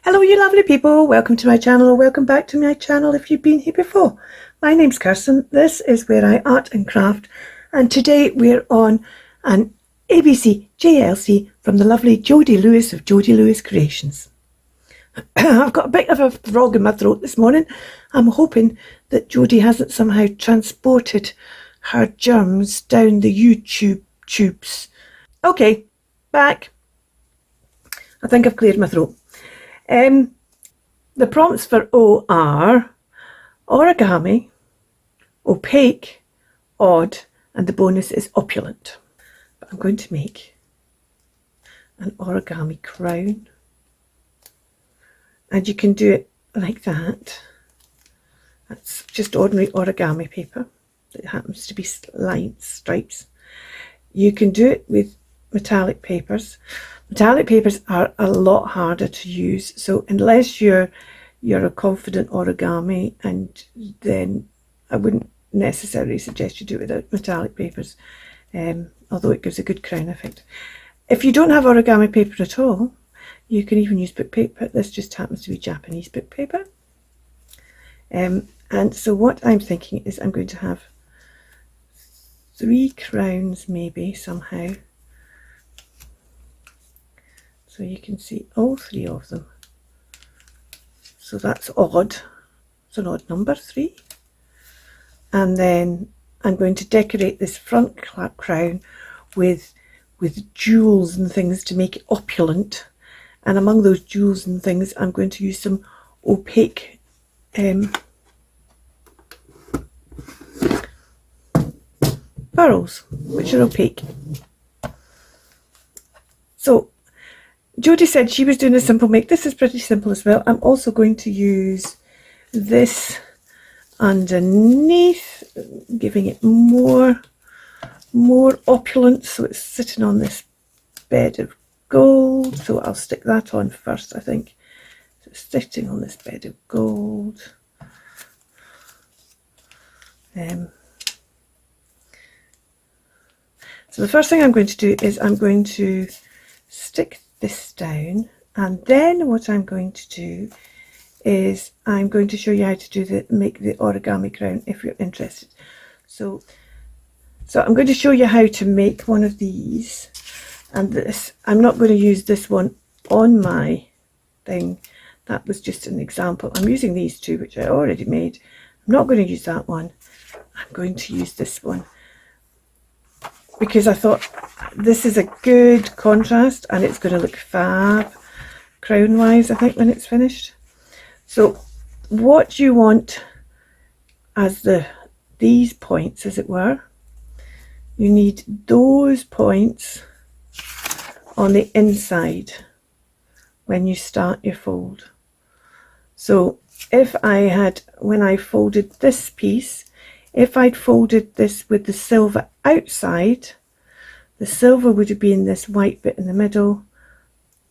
Hello you lovely people, welcome to my channel or welcome back to my channel if you've been here before. My name's Kirsten, this is where I art and craft, and today we're on an ABC JLC from the lovely Jodi Lewis of Jodi Lewis Creations. I've got a bit of a frog in my throat this morning. I'm hoping that Jodi hasn't somehow transported her germs down the YouTube tubes. Okay, back. I think I've cleared my throat. The prompts for O are origami, opaque, odd, and the bonus is opulent. But I'm going to make an origami crown, and you can do it like that. That's just ordinary origami paper. It happens to be lines, stripes. You can do it with metallic papers. Metallic papers are a lot harder to use, so unless you're a confident origami, and then I wouldn't necessarily suggest you do it without metallic papers, although it gives a good crown effect. If you don't have origami paper at all, you can even use book paper. This just happens to be Japanese book paper. And so what I'm thinking is I'm going to have 3 crowns maybe somehow. So you can see all 3 of them. So that's odd. It's an odd number, 3. And then I'm going to decorate this front crown with jewels and things to make it opulent. And among those jewels and things, I'm going to use some opaque pearls, which are opaque. So Jodi said she was doing a simple make. This is pretty simple as well. I'm also going to use this underneath, giving it more opulence. So it's sitting on this bed of gold. So I'll stick that on first, I think. So it's sitting on this bed of gold. So the first thing I'm going to do is I'm going to stick this down, and then what I'm going to do is I'm going to show you how to make the origami crown if you're interested. So I'm going to show you how to make one of these, and this, I'm not going to use this one on my thing. That was just an example. I'm using these 2 which I already made. I'm not going to use that one. I'm going to use this one because I thought this is a good contrast and it's going to look fab crown wise, I think, when it's finished. So what you want as these points, as it were, you need those points on the inside when you start your fold. So if when I folded this piece, if I'd folded this with the silver outside, the silver would have been this white bit in the middle,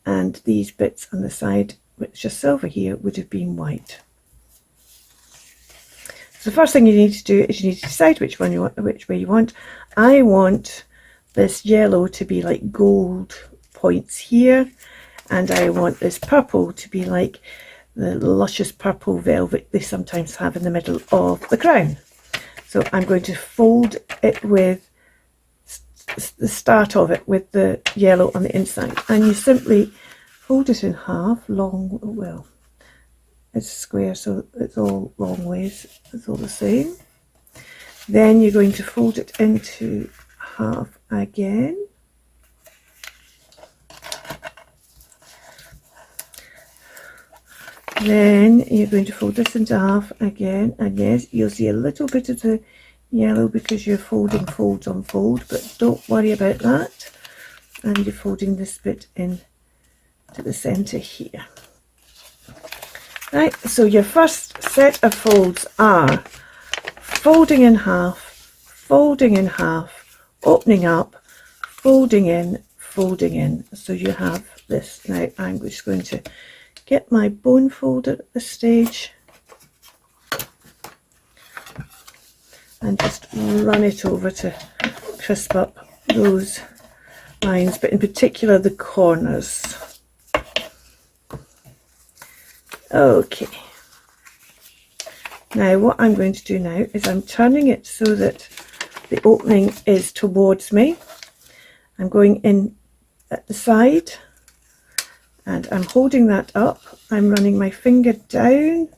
and these bits on the side, which are silver here, would have been white. So the first thing you need to do is you need to decide which way you want. I want this yellow to be like gold points here, and I want this purple to be like the luscious purple velvet they sometimes have in the middle of the crown. So I'm going to fold it with the start of it with the yellow on the inside, and you simply fold it in half, well, it's square, so it's all long ways, it's all the same. Then you're going to fold it into half again. Then you're going to fold this into half again, and yes, you'll see a little bit of the yellow because you're folding folds on fold, but don't worry about that. And you're folding this bit in to the center here. Right, so your first set of folds are folding in half, opening up, folding in. So you have this. Now I'm just going to get my bone folder at this stage and just run it over to crisp up those lines, but in particular the corners. Okay, now what I'm going to do now is I'm turning it so that the opening is towards me. I'm going in at the side and I'm holding that up. I'm running my finger down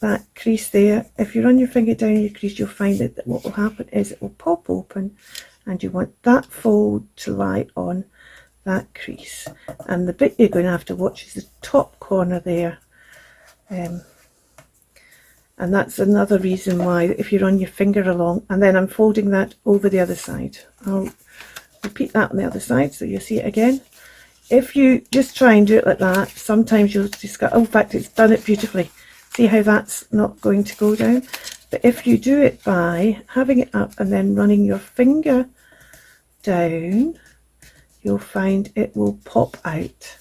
that crease there. If you run your finger down your crease, you'll find that what will happen is it will pop open, and you want that fold to lie on that crease. And the bit you're going to have to watch is the top corner there. And that's another reason why, if you run your finger along, and then I'm folding that over the other side. I'll repeat that on the other side so you'll see it again. If you just try and do it like that, sometimes you'll just go, oh, in fact, it's done it beautifully. See how that's not going to go down? But if you do it by having it up and then running your finger down, you'll find it will pop out.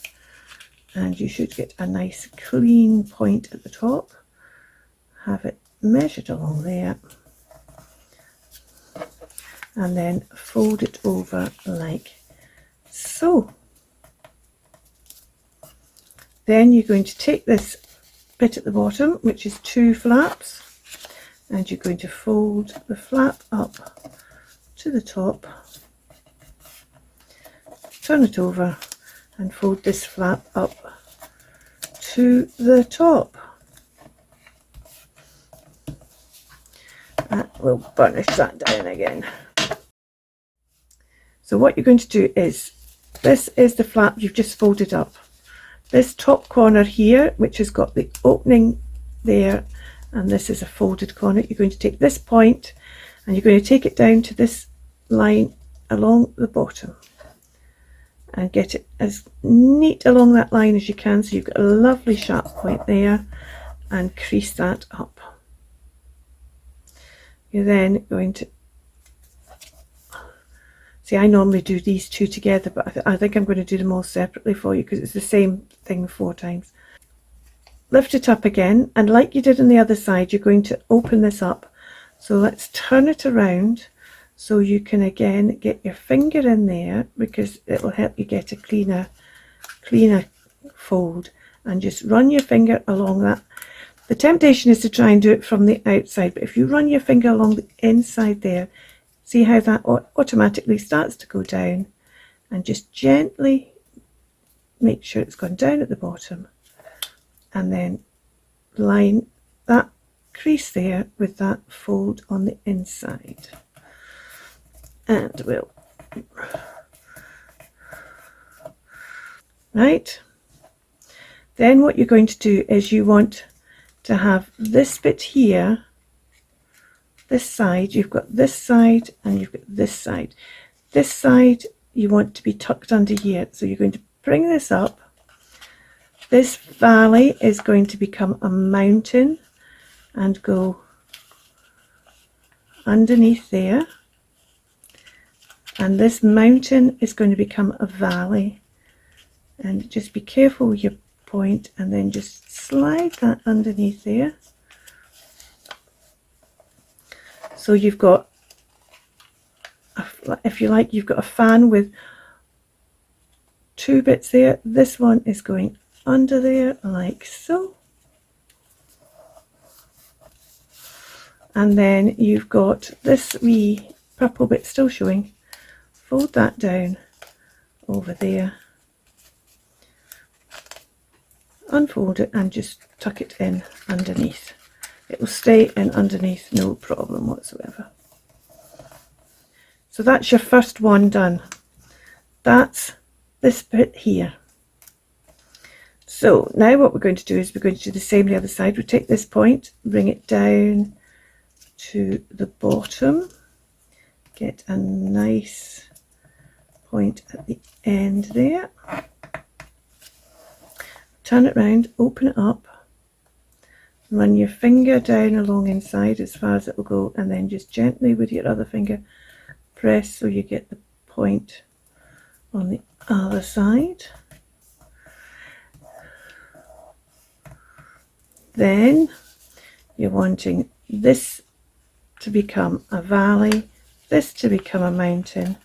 And you should get a nice clean point at the top. Have it measured along there. And then fold it over like so. Then you're going to take this bit at the bottom, which is 2 flaps, and you're going to fold the flap up to the top, turn it over and fold this flap up to the top. And we'll burnish that down again. So what you're going to do is, this is the flap you've just folded up. This top corner here, which has got the opening there, and this is a folded corner, you're going to take this point and you're going to take it down to this line along the bottom and get it as neat along that line as you can, so you've got a lovely sharp point there, and crease that up. You're then going to see, I normally do these two together, but I think I'm going to do them all separately for you because it's the same thing 4 times. Lift it up again, and like you did on the other side, you're going to open this up. So let's turn it around so you can again get your finger in there, because it will help you get a cleaner fold, and just run your finger along that. The temptation is to try and do it from the outside, but if you run your finger along the inside there, see how that automatically starts to go down, and just gently make sure it's gone down at the bottom, and then line that crease there with that fold on the inside. And we'll, right, then what you're going to do is you want to have this bit here, this side, you've got this side and you've got this side. This side you want to be tucked under here, so you're going to bring this up. This valley is going to become a mountain and go underneath there, and this mountain is going to become a valley, and just be careful with your point, and then just slide that underneath there. So you've got, if you like, you've got a fan with 2 bits there. This one is going under there like so, and then you've got this wee purple bit still showing. Fold that down over there, unfold it and just tuck it in underneath. It will stay in underneath, no problem whatsoever. So that's your first one done. That's this bit here. So now what we're going to do is we're going to do the same on the other side. We take this point, bring it down to the bottom, get a nice point at the end there, turn it round, open it up, run your finger down along inside as far as it will go, and then just gently with your other finger press so you get the point on the other side. Then you're wanting this to become a valley, this to become a mountain.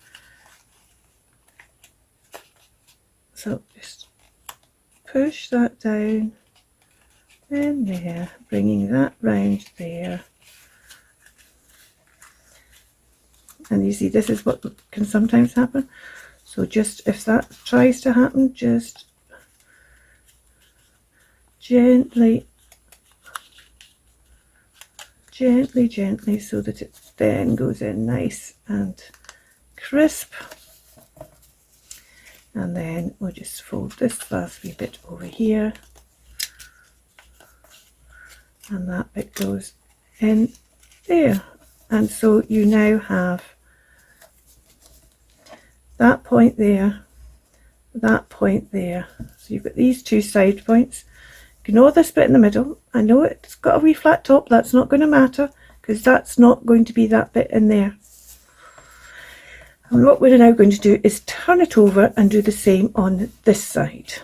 So just push that down in there, bringing that round there. And you see, this is what can sometimes happen. So just if that tries to happen, just gently, gently, gently, so that it then goes in nice and crisp. And then we'll just fold this last wee bit over here, and that bit goes in there. And so you now have that point there, that point there. So you've got these two side points. Ignore this bit in the middle. I know it's got a wee flat top, that's not going to matter because that's not going to be that bit in there. And what we're now going to do is turn it over and do the same on this side.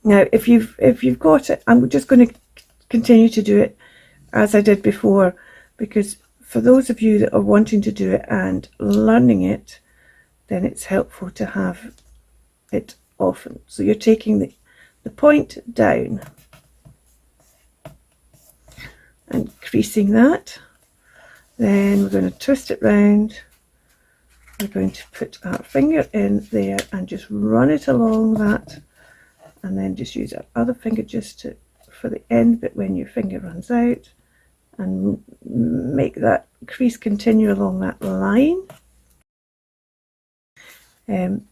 Now if you've got it, I'm just going to continue to do it as I did before, because for those of you that are wanting to do it and learning it, then it's helpful to have it often. So you're taking the point down and creasing that. Then we're going to twist it round. We're going to put our finger in there and just run it along that, and then just use our other finger just for the end bit when your finger runs out, and make that crease continue along that line.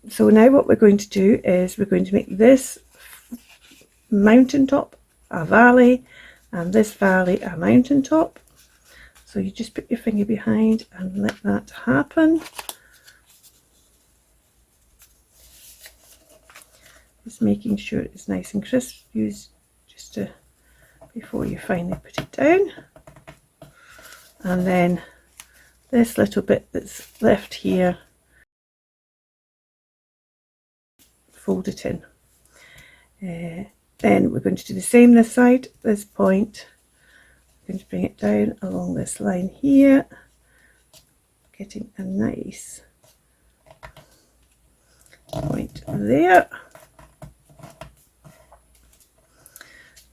So now what we're going to do is we're going to make this mountaintop a valley and this valley a mountaintop. So you just put your finger behind and let that happen. Just making sure it's nice and crisp. Use just before you finally put it down. And then this little bit that's left here, fold it in. Then we're going to do the same this side, this point. I'm going to bring it down along this line here, getting a nice point there.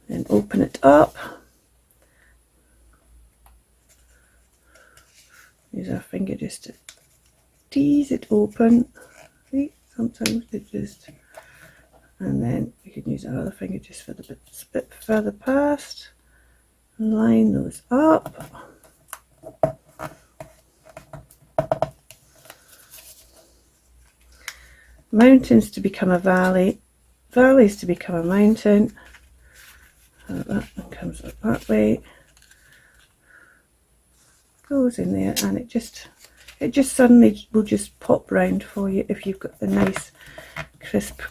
Then open it up. Use our finger just to tease it open. See, sometimes it just, and then we can use our other finger just for the bit further past. Line those up. Mountains to become a valley, valleys to become a mountain. So that one comes up that way, goes in there, and it just suddenly will just pop round for you if you've got a nice crisp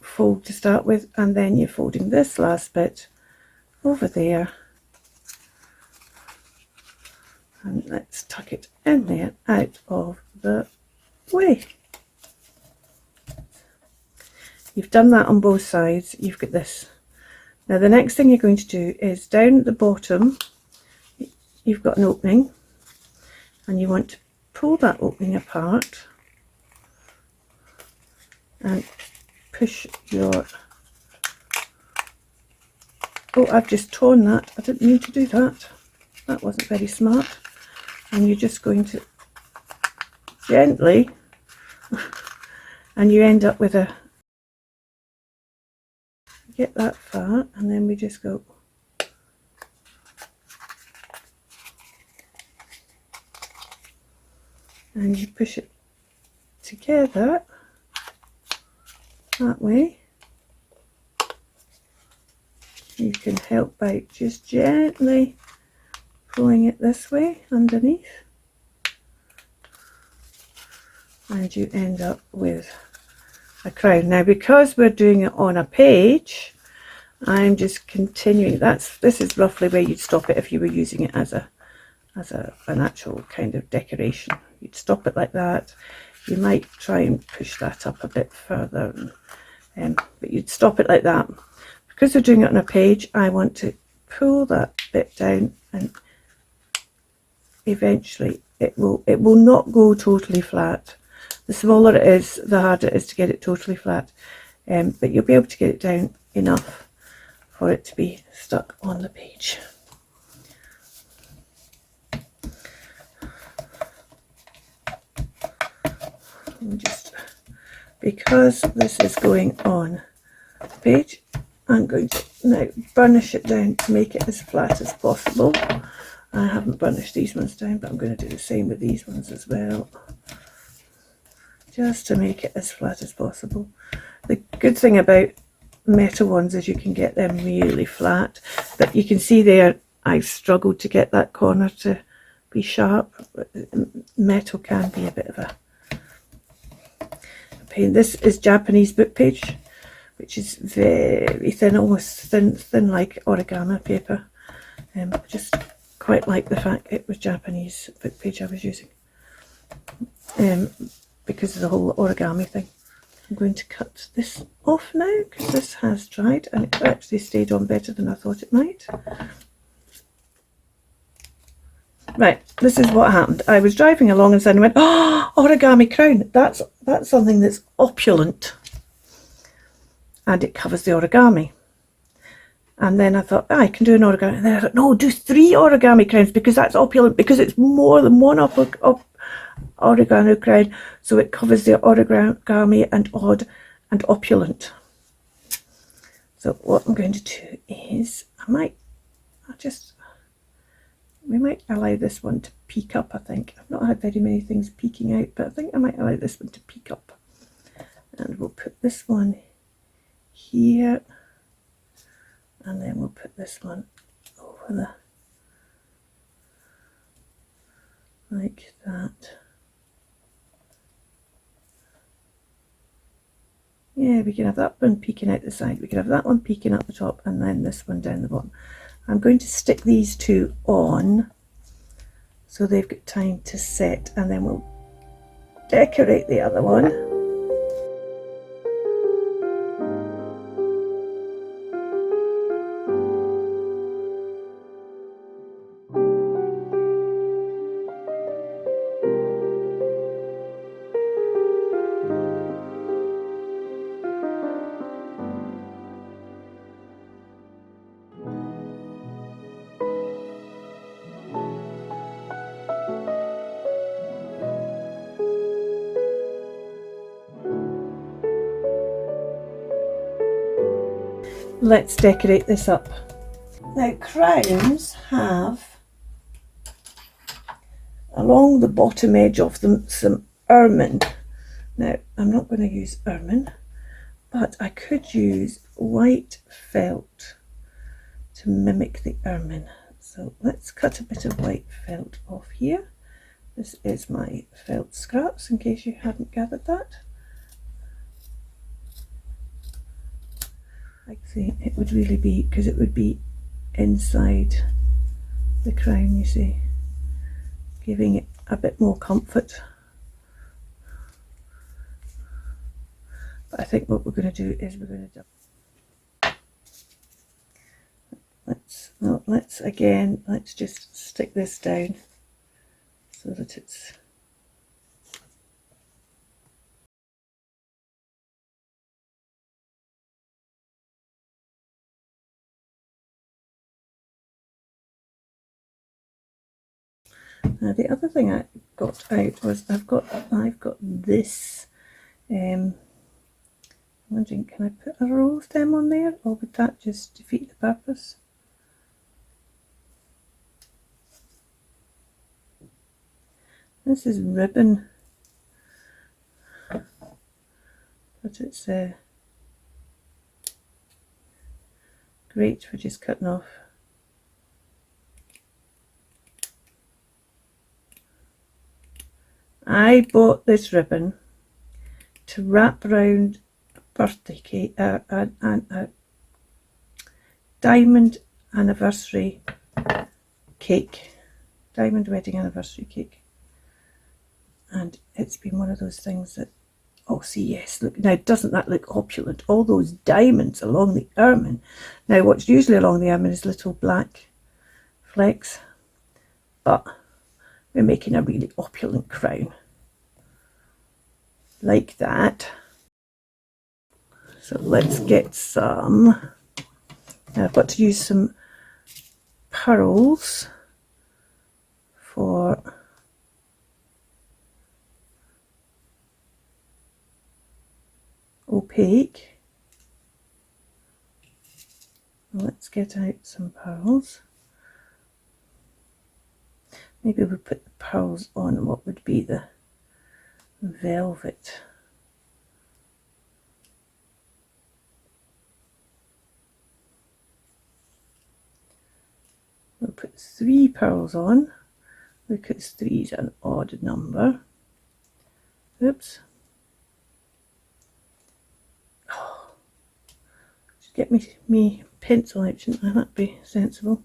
fold to start with, and then you're folding this last bit over there, and let's tuck it in there out of the way. You've done that on both sides. You've got this. Now the next thing you're going to do is down at the bottom you've got an opening, and you want to pull that opening apart and push your, oh, I've just torn that, I didn't mean to do that, that wasn't very smart. And you're just going to gently, and you end up with a, get that far, and then we just go and you push it together that way. You can help by just gently pulling it this way underneath, and you end up with a crown. Now because we're doing it on a page, I'm just continuing. This is roughly where you'd stop it if you were using it as an actual kind of decoration. You'd stop it like that. You might try and push that up a bit further, but you'd stop it like that. Because we're doing it on a page, I want to pull that bit down, and eventually it will not go totally flat. The smaller it is, the harder it is to get it totally flat, but you'll be able to get it down enough for it to be stuck on the page. Just because this is going on the page, I'm going to now burnish it down to make it as flat as possible. I haven't burnished these ones down, but I'm going to do the same with these ones as well, just to make it as flat as possible. The good thing about metal ones is you can get them really flat, but you can see there I've struggled to get that corner to be sharp. Metal can be a bit of a pain. This is Japanese book page, which is very thin, almost thin like origami paper. I just quite like the fact it was Japanese book page I was using, because of the whole origami thing. I'm going to cut this off now because this has dried and it actually stayed on better than I thought it might. Right, this is what happened. I was driving along and suddenly went, oh, origami crown. That's something that's opulent. And it covers the origami. And then I thought, oh, I can do an origami. And then I thought, no, do 3 origami crowns because that's opulent, because it's more than one origami crown. So it covers the origami and odd and opulent. So what I'm going to do is, we might allow this one to peek up, I think. I've not had very many things peeking out, but I think I might allow this one to peek up. And we'll put this one here. And then we'll put this one over like that. Yeah, we can have that one peeking out the side. We can have that one peeking up the top, and then this one down the bottom. I'm going to stick these 2 on so they've got time to set, and then we'll decorate the other one. Let's decorate this up. Now, crowns have, along the bottom edge of them, some ermine. Now, I'm not going to use ermine, but I could use white felt to mimic the ermine. So let's cut a bit of white felt off here. This is my felt scraps, in case you hadn't gathered that. I see it would really be, because it would be inside the crown, you see, giving it a bit more comfort. But I think what we're going to do is we're going to let's just stick this down so that it's now. The other thing I got out was I've got this. I'm wondering, can I put a row of them on there, or would that just defeat the purpose? This is ribbon, but it's great for just cutting off. I bought this ribbon to wrap around a birthday cake, a diamond anniversary cake, diamond wedding anniversary cake. And it's been one of those things that, oh, see, yes, look, now doesn't that look opulent? All those diamonds along the ermine. Now what's usually along the ermine is little black flecks, but we're making a really opulent crown like that. So let's get some. Now I've got to use some pearls for opaque. Let's get out some pearls. Maybe we'll put the pearls on what would be the velvet. We'll put 3 pearls on because 3 is an odd number. Oops. Oh, should get me pencil out, shouldn't I? That'd be sensible.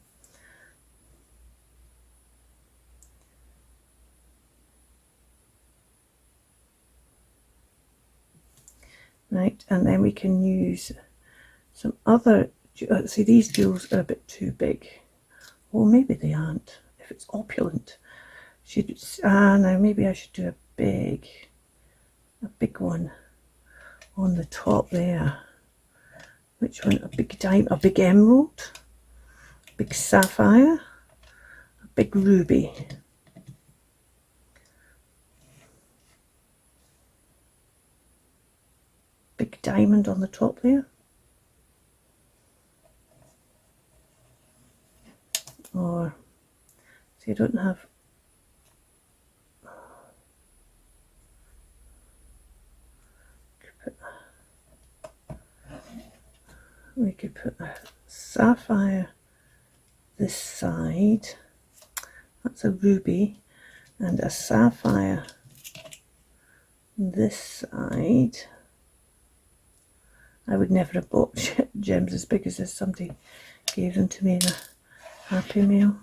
Right, and then we can use some other, see these jewels are a bit too big. Well, maybe they aren't, if it's opulent. Now maybe I should do a big one on the top there. Which one? A big diamond, a big emerald, a big sapphire, a big ruby. Big diamond on the top there. Or, see, I don't have, we could put a sapphire this side, that's a ruby, and a sapphire this side. I would never have bought gems as big as this. Somebody gave them to me in a Happy Meal.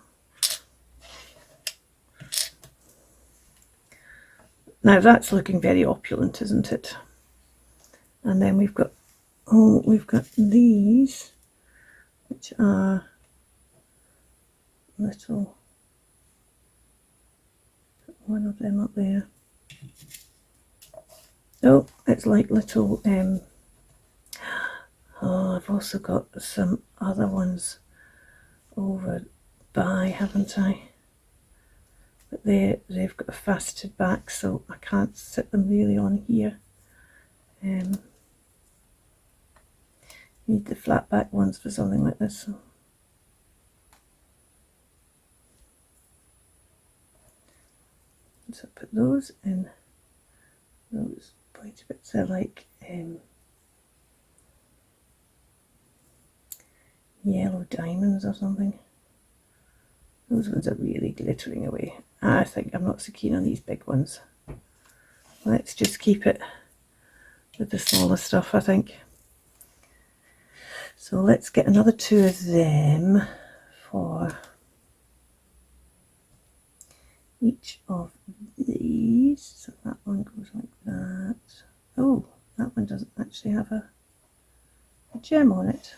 Now that's looking very opulent, isn't it? And then we've got, oh, we've got these, which are little, put one of them up there. Oh, it's like little, oh, I've also got some other ones over by, haven't I? But they've got a faceted back, so I can't sit them really on here. Need the flat back ones for something like this. So put those in those pointy bits. They're like yellow diamonds or something. Those ones are really glittering away. I think I'm not so keen on these big ones. Let's just keep it with the smaller stuff, I think. So let's get another 2 of them for each of these. So that one goes like that. Oh, that one doesn't actually have a gem on it.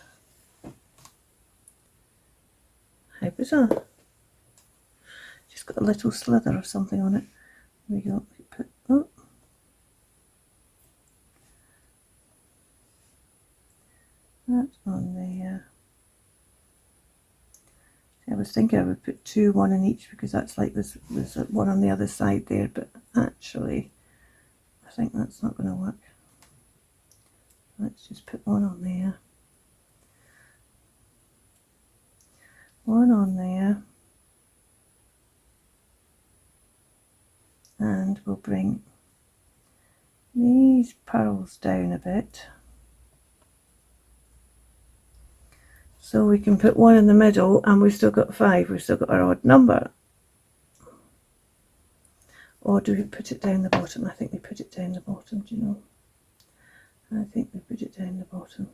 How bizarre. Just got a little slither or something on it. There we go. Put, oh. That's on there. I was thinking I would put 2, 1 in each, because that's like there's one on the other side there, but actually I think that's not going to work. Let's just put 1 on there, 1 on there, and we'll bring these pearls down a bit. So we can put 1 in the middle, and we've still got 5. We've still got our odd number. Or do we put it down the bottom? I think we put it down the bottom, do you know? I think we put it down the bottom.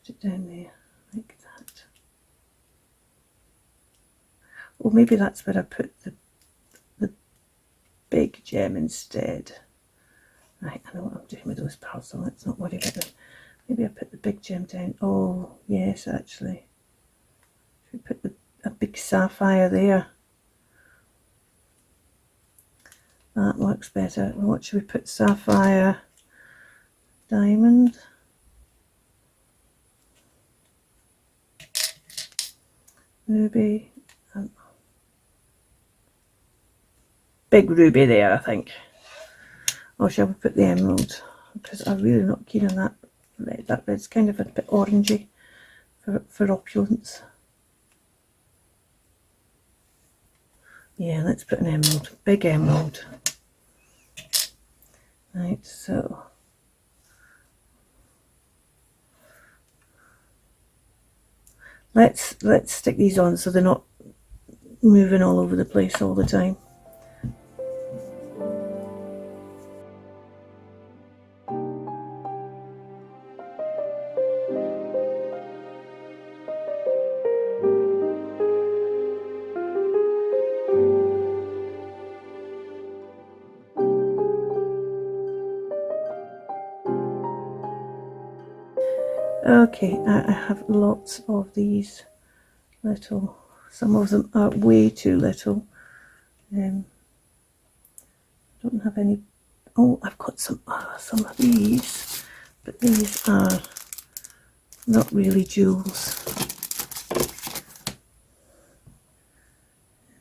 Put it down there, like that. Or maybe that's where I put the big gem instead. Right, I know what I'm doing with those pearls, so let's not worry about them. Maybe I put the big gem down. Oh, yes, actually. Should we put a big sapphire there? That works better. And what should we put? Sapphire, diamond. ruby, and big ruby there, I think. Or shall we put the emerald? Because I'm really not keen on that red. That red's kind of a bit orangey for opulence. Yeah, let's put an emerald, big emerald. Right, so let's stick these on so they're not moving all over the place all the time. Okay, I have lots of these little, some of them are way too little. Don't have any. Oh, I've got some of these, but these are not really jewels.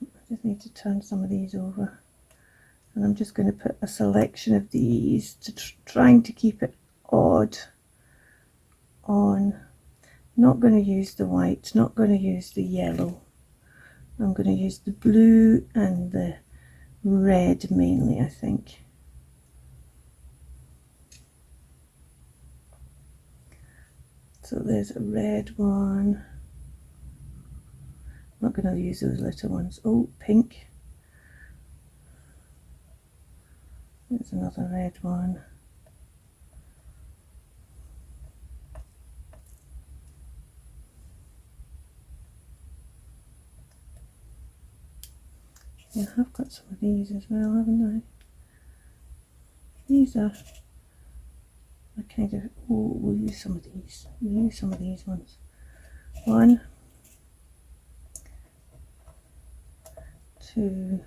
I just need to turn some of these over, and I'm just going to put a selection of these to trying to keep it odd on. Not going to use the white, not going to use the yellow. I'm going to use the blue and the red mainly, I think. So there's a red one. I'm not going to use those little ones. Oh, pink. There's another red one. Yeah, I've got some of these as well, haven't I? These are kind of, oh, we'll use some of these. We'll use some of these ones. 1, 2,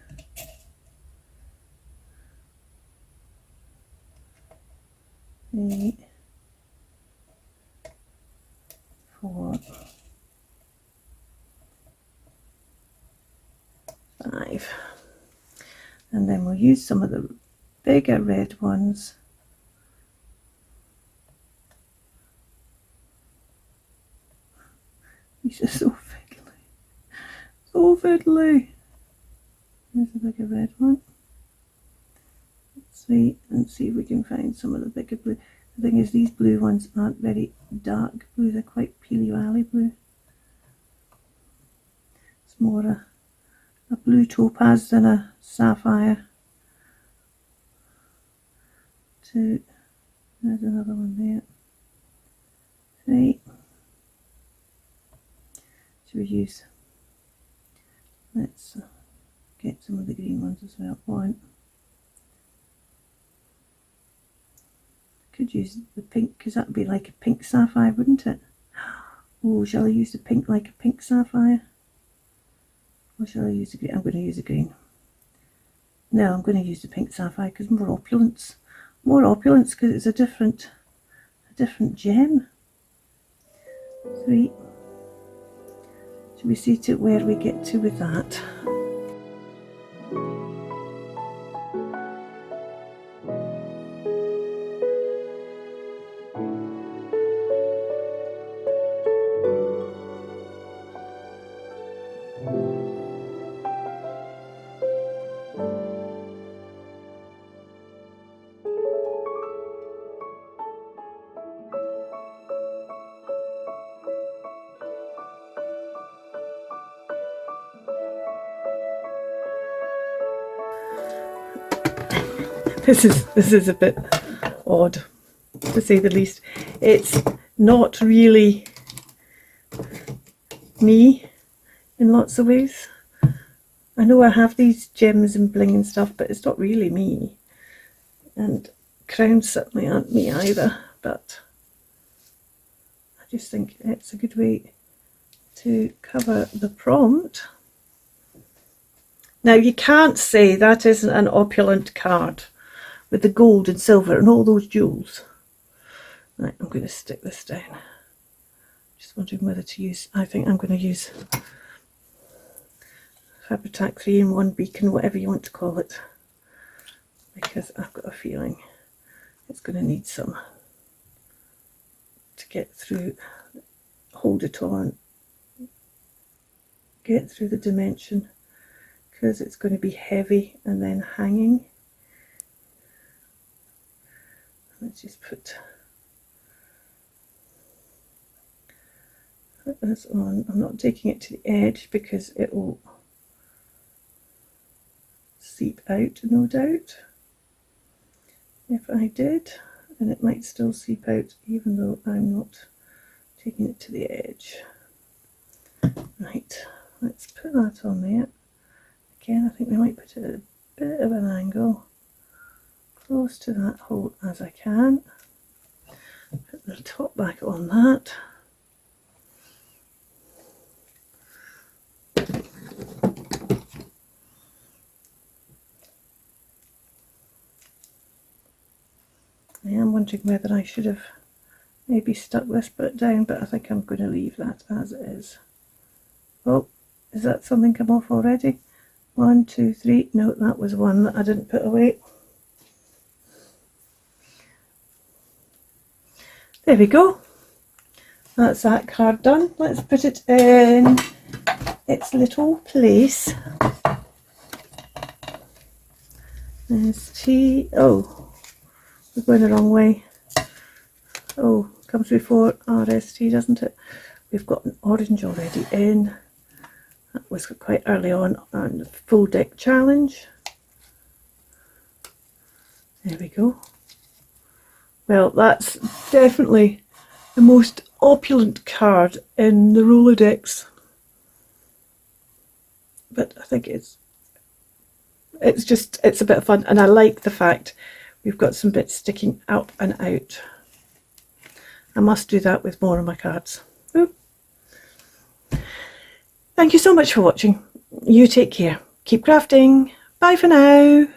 3, 4, 5. And then we'll use some of the bigger red ones. These are so fiddly. So fiddly. There's a bigger red one. Let's see and see if we can find some of the bigger blue. The thing is, these blue ones aren't very dark blue, they're quite peely valley blue. It's more a blue topaz than a sapphire. 2, there's another one there. 3. Should we use, let's get some of the green ones as well. 1. Could use the pink, because that would be like a pink sapphire, wouldn't it? Oh, shall I use the pink like a pink sapphire? Or shall I use the green? I'm going to use the green. No, I'm going to use the pink sapphire because more opulence. More opulence because it's a different gem. 3. Should we see to where we get to with that? This is a bit odd, to say the least. It's not really me in lots of ways. I know I have these gems and bling and stuff, but it's not really me. And crowns certainly aren't me either, but I just think it's a good way to cover the prompt. Now, you can't say that isn't an opulent card with the gold and silver and all those jewels. Right, I'm going to stick this down. Just wondering whether to use, I think I'm going to use Fabri-Tac 3-in-1 beacon, whatever you want to call it, because I've got a feeling it's going to need some to get through, hold it on, get through the dimension, because it's going to be heavy and then hanging. Let's just put this on. I'm not taking it to the edge because it will seep out, no doubt. If I did, then it might still seep out even though I'm not taking it to the edge. Right, let's put that on there. Again, I think we might put it at a bit of an angle, close to that hole as I can. Put the top back on that. I am wondering whether I should have maybe stuck this bit down, but I think I'm going to leave that as it is. Oh, is that something come off already? 1, 2, 3. No, that was one that I didn't put away. There we go. That's that card done. Let's put it in its little place. There's T. Oh, we're going the wrong way. Oh, comes before RST, doesn't it? We've got an orange already in. That was quite early on the full deck challenge. There we go. Well, that's definitely the most opulent card in the Rolodex. But I think it's a bit of fun, and I like the fact we've got some bits sticking up and out. I must do that with more of my cards. Ooh. Thank you so much for watching. You take care. Keep crafting. Bye for now.